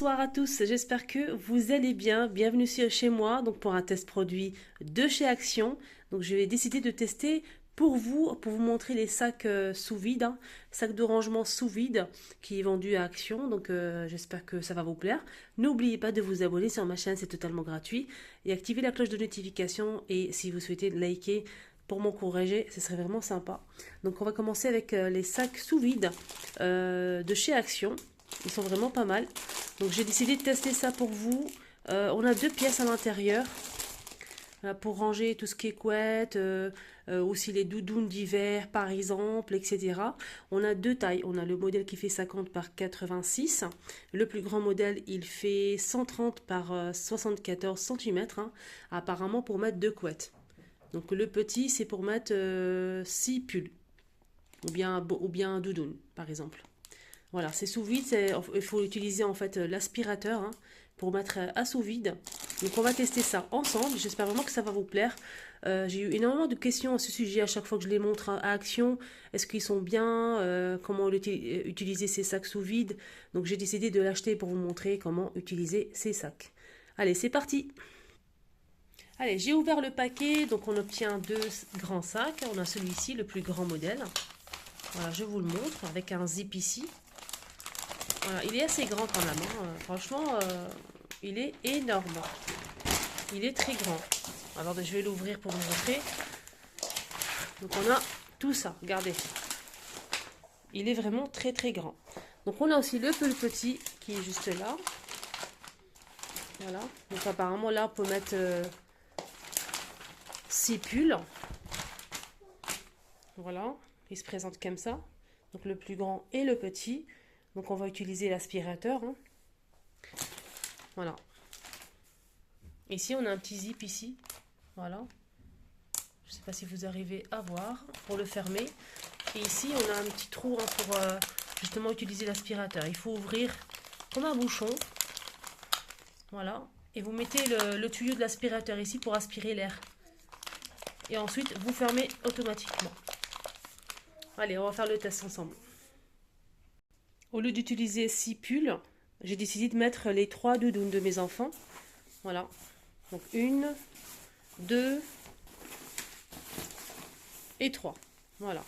Bonsoir à tous, j'espère que vous allez bien. Bienvenue chez moi donc pour un test produit de chez Action. Donc je vais décider de tester pour vous montrer les sacs sous vide, hein, sacs de rangement sous vide qui est vendu à Action. Donc j'espère que ça va vous plaire. N'oubliez pas de vous abonner sur ma chaîne, c'est totalement gratuit. Et activer la cloche de notification et si vous souhaitez liker pour m'encourager, ce serait vraiment sympa. Donc on va commencer avec les sacs sous vide de chez Action. Ils sont vraiment pas mal. Donc j'ai décidé de tester ça pour vous. On a deux pièces à l'intérieur. Pour ranger tout ce qui est couette, aussi les doudounes d'hiver par exemple, etc. On a deux tailles. On a le modèle qui fait 50 par 86. Le plus grand modèle, il fait 130 par 74 cm. Hein, apparemment pour mettre deux couettes. Donc le petit, c'est pour mettre 6 pulls. Ou bien un doudoune, par exemple. Voilà, c'est sous vide, il faut utiliser en fait l'aspirateur hein, pour mettre à sous vide. Donc on va tester ça ensemble, j'espère vraiment que ça va vous plaire. J'ai eu énormément de questions à ce sujet à chaque fois que je les montre à Action. Est-ce qu'ils sont bien comment utiliser ces sacs sous vide. Donc j'ai décidé de l'acheter pour vous montrer comment utiliser ces sacs. Allez, c'est parti. Allez, j'ai ouvert le paquet, donc on obtient deux grands sacs. On a celui-ci, le plus grand modèle. Voilà, je vous le montre avec un zip ici. Voilà, il est assez grand quand même. Hein. Franchement, il est énorme. Il est très grand. Alors, je vais l'ouvrir pour vous montrer. Donc, on a tout ça. Regardez. Il est vraiment très, très grand. Donc, on a aussi le petit qui est juste là. Voilà. Donc, apparemment, là, on peut mettre 6 pulls. Voilà. Il se présente comme ça. Donc, le plus grand et le petit. Donc on va utiliser l'aspirateur. Hein. Voilà. Ici on a un petit zip ici. Voilà. Je ne sais pas si vous arrivez à voir pour le fermer. Et ici on a un petit trou hein, pour justement utiliser l'aspirateur. Il faut ouvrir comme un bouchon. Voilà. Et vous mettez le tuyau de l'aspirateur ici pour aspirer l'air. Et ensuite vous fermez automatiquement. Allez, on va faire le test ensemble. Au lieu d'utiliser 6 pulls, j'ai décidé de mettre les 3 doudounes de mes enfants. Voilà. Donc 1, 2 et 3. Voilà.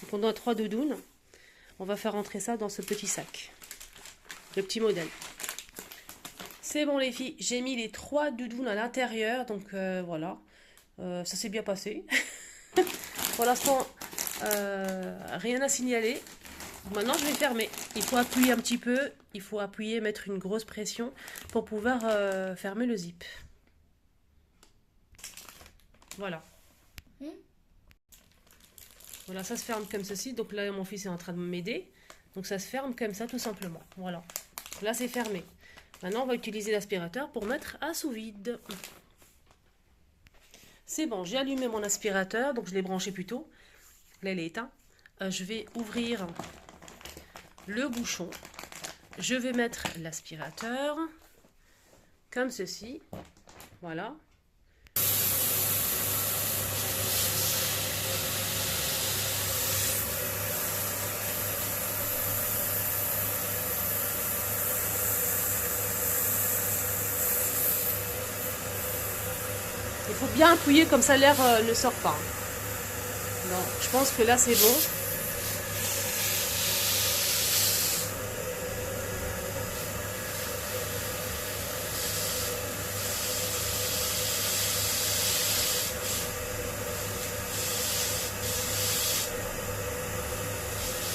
Donc on a 3 doudounes. On va faire rentrer ça dans ce petit sac. Le petit modèle. C'est bon les filles, j'ai mis les 3 doudounes à l'intérieur. Donc voilà. Ça s'est bien passé. Pour l'instant, rien à signaler. Maintenant, je vais fermer. Il faut appuyer un petit peu. Il faut appuyer, mettre une grosse pression pour pouvoir fermer le zip. Voilà. Voilà, ça se ferme comme ceci. Donc là, mon fils est en train de m'aider. Donc ça se ferme comme ça, tout simplement. Voilà. Donc là, c'est fermé. Maintenant, on va utiliser l'aspirateur pour mettre à sous vide. C'est bon, j'ai allumé mon aspirateur. Donc je l'ai branché plus tôt. Là, il est éteint. Je vais ouvrir le bouchon. Je vais mettre l'aspirateur comme ceci. Voilà. Il faut bien appuyer comme ça l'air ne sort pas. Non, je pense que là c'est bon.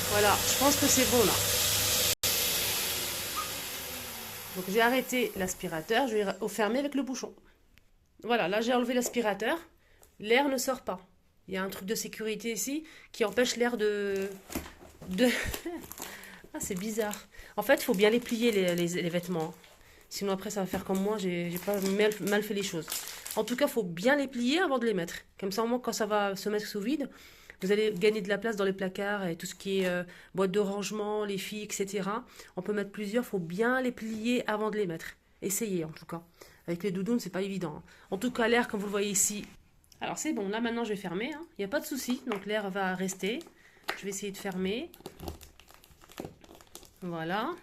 Voilà, je pense que c'est bon là. Donc j'ai arrêté l'aspirateur, je vais fermer avec le bouchon. Voilà, là j'ai enlevé l'aspirateur. L'air ne sort pas. Il y a un truc de sécurité ici qui empêche l'air de... Ah, c'est bizarre. En fait, il faut bien les plier les vêtements. Sinon après ça va faire comme moi, j'ai pas mal fait les choses. En tout cas, il faut bien les plier avant de les mettre. Comme ça, au moins, quand ça va se mettre sous vide, vous allez gagner de la place dans les placards et tout ce qui est boîte de rangement, les filles, etc. On peut mettre plusieurs, il faut bien les plier avant de les mettre. Essayez en tout cas. Avec les doudounes, c'est pas évident. Hein. En tout cas, l'air, comme vous le voyez ici. Alors c'est bon, là maintenant je vais fermer. Il n'y a pas de souci, donc l'air va rester. Je vais essayer de fermer. Voilà.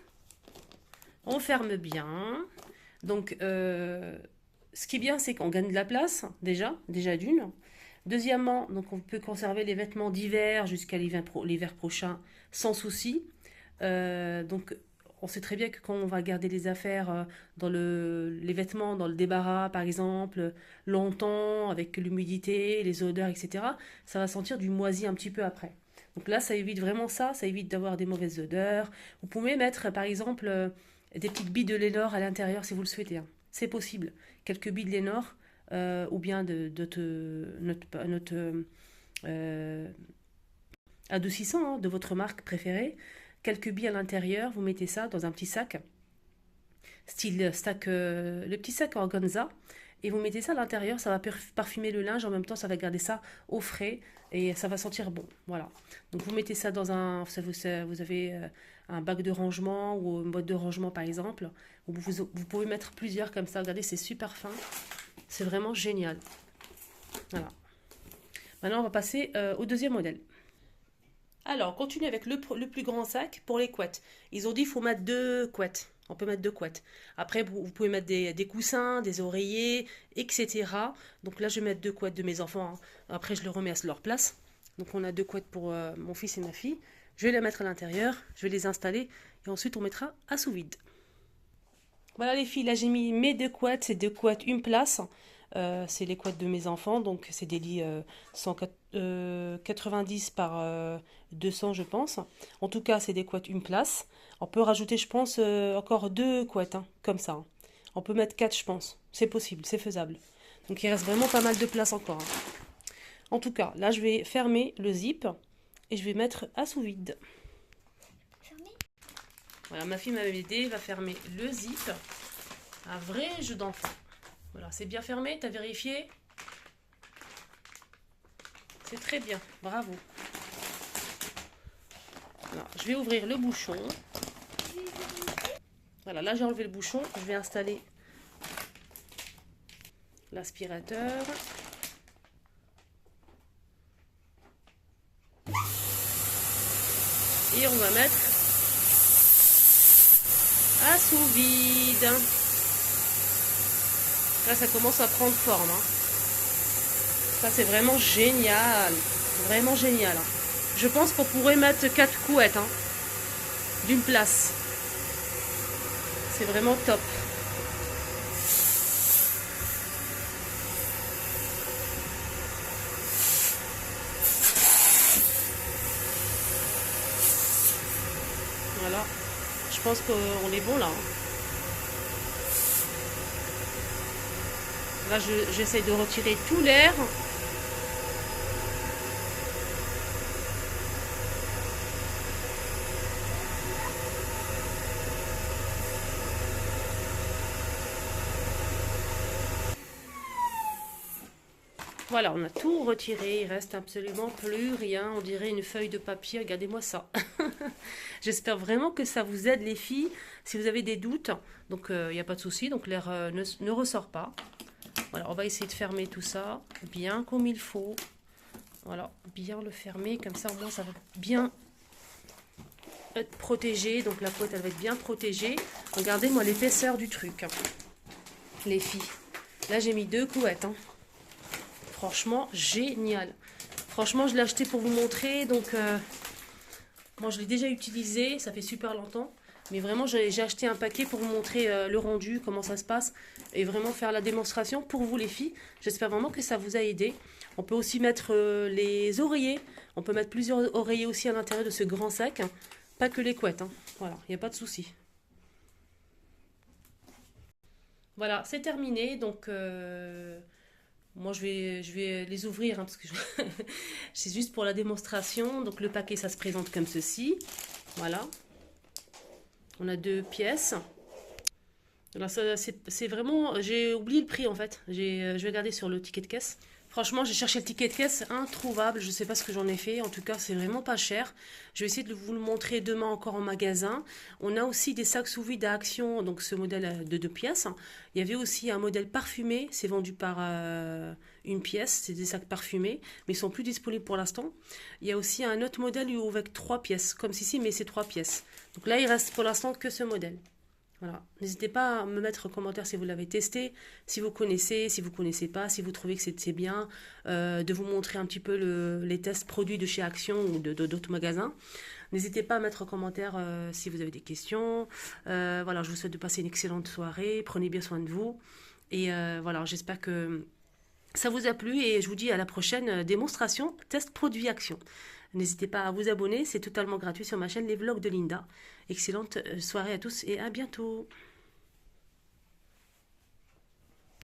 On ferme bien. Donc, ce qui est bien, c'est qu'on gagne de la place, déjà d'une. Deuxièmement, donc on peut conserver les vêtements d'hiver jusqu'à l'hiver prochain sans souci. Donc, on sait très bien que quand on va garder les affaires dans les vêtements, dans le débarras par exemple, longtemps, avec l'humidité, les odeurs, etc., ça va sentir du moisi un petit peu après. Donc là, ça évite vraiment ça évite d'avoir des mauvaises odeurs. Vous pouvez mettre par exemple des petites billes de Lénor à l'intérieur si vous le souhaitez, hein. C'est possible. Quelques billes de Lénor ou bien notre adoucissant, hein, de votre marque préférée. Quelques billes à l'intérieur, vous mettez ça dans un petit sac, style sac, le petit sac organza, et vous mettez ça à l'intérieur, ça va parfumer le linge, en même temps ça va garder ça au frais, et ça va sentir bon, voilà. Donc vous mettez ça dans vous avez un bac de rangement, ou une boîte de rangement par exemple, vous pouvez mettre plusieurs comme ça, regardez c'est super fin, c'est vraiment génial. Voilà. Maintenant on va passer au deuxième modèle. Alors, on continue avec le plus grand sac pour les couettes. Ils ont dit qu'il faut mettre 2 couettes. On peut mettre 2 couettes. Après, vous pouvez mettre des coussins, des oreillers, etc. Donc là, je vais mettre 2 couettes de mes enfants, hein. Après, je les remets à leur place. Donc on a 2 couettes pour mon fils et ma fille. Je vais les mettre à l'intérieur, je vais les installer et ensuite on mettra à sous vide. Voilà les filles, là j'ai mis mes 2 couettes, c'est 2 couettes, une place. C'est les couettes de mes enfants, donc c'est des lits 190 par 200 je pense. En tout cas c'est des couettes une place. On peut rajouter je pense encore 2 couettes, hein, comme ça, hein. On peut mettre 4 je pense, c'est possible, c'est faisable. Donc il reste vraiment pas mal de place encore, hein. En tout cas là je vais fermer le zip et je vais mettre à sous vide. Voilà, ma fille m'avait aidé, va fermer le zip. Un vrai jeu d'enfant. Voilà, c'est bien fermé, t'as vérifié? C'est très bien, bravo. Alors, je vais ouvrir le bouchon. Voilà, là j'ai enlevé le bouchon, je vais installer l'aspirateur. Et on va mettre à sous vide. Là, ça commence à prendre forme, hein. Ça, c'est vraiment génial. Vraiment génial, hein. Je pense qu'on pourrait mettre 4 couettes, hein, d'une place. C'est vraiment top. Voilà. Je pense qu'on est bon là, hein. Là, j'essaie de retirer tout l'air. Voilà, on a tout retiré, il reste absolument plus rien, on dirait une feuille de papier, regardez-moi ça. J'espère vraiment que ça vous aide les filles, si vous avez des doutes, donc il n'y a pas de souci, donc l'air ne ressort pas. Voilà, on va essayer de fermer tout ça, bien comme il faut. Voilà, bien le fermer, comme ça au moins ça va bien être protégé, donc la couette elle va être bien protégée. Regardez-moi l'épaisseur du truc, hein, les filles. Là j'ai mis 2 couettes, hein. Franchement, génial. Franchement, je l'ai acheté pour vous montrer. Donc, moi, je l'ai déjà utilisé. Ça fait super longtemps. Mais vraiment, j'ai acheté un paquet pour vous montrer le rendu, comment ça se passe. Et vraiment faire la démonstration pour vous, les filles. J'espère vraiment que ça vous a aidé. On peut aussi mettre les oreillers. On peut mettre plusieurs oreillers aussi à l'intérieur de ce grand sac, hein. Pas que les couettes, hein. Voilà, il n'y a pas de souci. Voilà, c'est terminé. Donc... moi, je vais les ouvrir, hein, parce que c'est juste pour la démonstration. Donc, le paquet, ça se présente comme ceci. Voilà. On a 2 pièces. Alors, c'est vraiment... J'ai oublié le prix, en fait. Je vais regarder sur le ticket de caisse. Franchement, j'ai cherché le ticket de caisse introuvable. Je ne sais pas ce que j'en ai fait. En tout cas, c'est vraiment pas cher. Je vais essayer de vous le montrer demain encore en magasin. On a aussi des sacs sous vide à Action, donc ce modèle de 2 pièces. Il y avait aussi un modèle parfumé. C'est vendu par une pièce. C'est des sacs parfumés, mais ils sont plus disponibles pour l'instant. Il y a aussi un autre modèle avec 3 pièces, comme ceci, mais c'est 3 pièces. Donc là, il reste pour l'instant que ce modèle. Voilà. N'hésitez pas à me mettre en commentaire si vous l'avez testé, si vous connaissez, si vous connaissez pas, si vous trouvez que c'est bien, de vous montrer un petit peu les tests produits de chez Action ou d'autres magasins. N'hésitez pas à mettre en commentaire si vous avez des questions. Voilà, je vous souhaite de passer une excellente soirée. Prenez bien soin de vous. Et voilà, j'espère que ça vous a plu et je vous dis à la prochaine démonstration test produit Action. N'hésitez pas à vous abonner, c'est totalement gratuit sur ma chaîne Les Vlogs de Linda. Excellente soirée à tous et à bientôt.